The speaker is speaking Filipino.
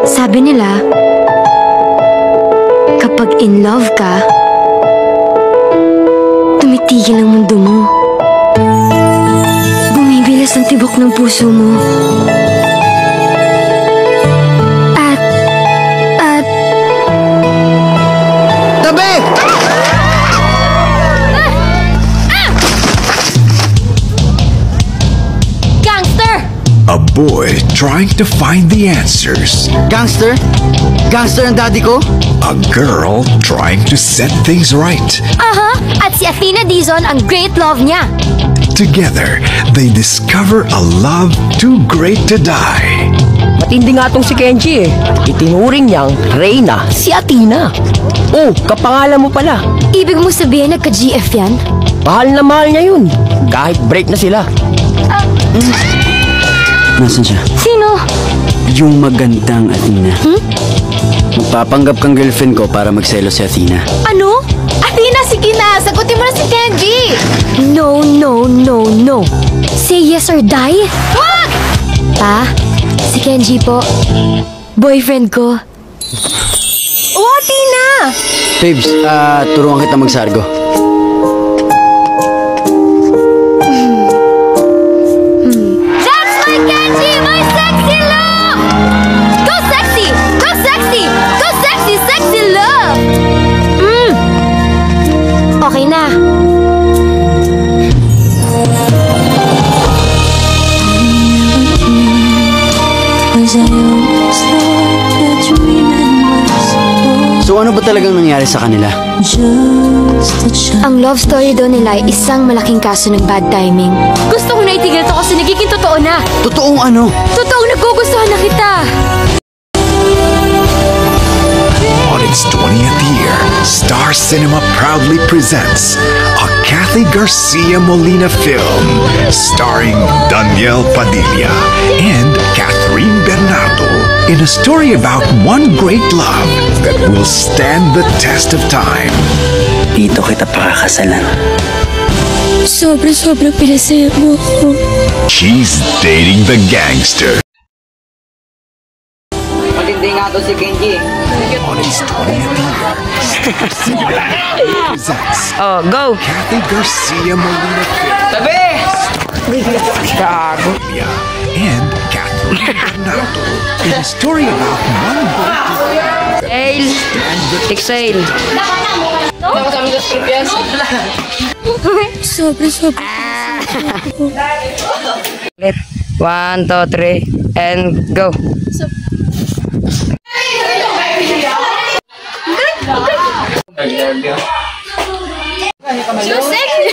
Sabi nila, kapag in love ka, tumitigil ang mundo mo. Bumibilas ang tibok ng puso mo. At... Tabi! Gangster! A boy trying to find the answers. Gangster? Gangster ang daddy ko? A girl trying to set things right. Aha! At si Athena Dizon ang great love niya. Together, they discover a love too great to die. Matindi nga tong si Kenji eh. Itinuring niyang Reyna si Athena. Oh, kapangalan mo pala. Ibig mo sabihin nagka-GF yan? Mahal na mahal niya yun. Kahit break na sila. Nasaan siya? Sino? Yung magandang Athena. Magpapanggap kang girlfriend ko para magselo si Athena. Ano? Athena, sige na! Sagutin mo na si Kenji! No, no, no, no. Say yes or die? Wag! Pa, si Kenji po. Boyfriend ko. Oh, Athena! Babes, turuan kita magsargo. That's my Kenji! My sexy love! Go sexy! Go sexy! Go sexy, sexy love! Okay na. So ano ba talagang nangyari sa kanila? Ang love story daw nila ay isang malaking kaso ng bad timing. Gusto ko na itigil to kasi nagiging totoo na. Totoong ano? Totoong nagugustuhan na kita. On its 20th year, Star Cinema proudly presents a Kathy Garcia Molina film starring Daniel Padilla and Catherine Bernardo in a story about one great love that will stand the test of time. Dito kita pakakasalan. Sobra pinasaya mo ako. She's dating the gangster. Matindi nga to si Kenji. On its 20th year, Star Cinema presents Oh, go! Kathy Garcia Molina film Tabi! Gago. And Catherine Bernardo in a story about one great love. Sail! Exhale! Sobra. Let 1, 2, 3, and go! So sexy!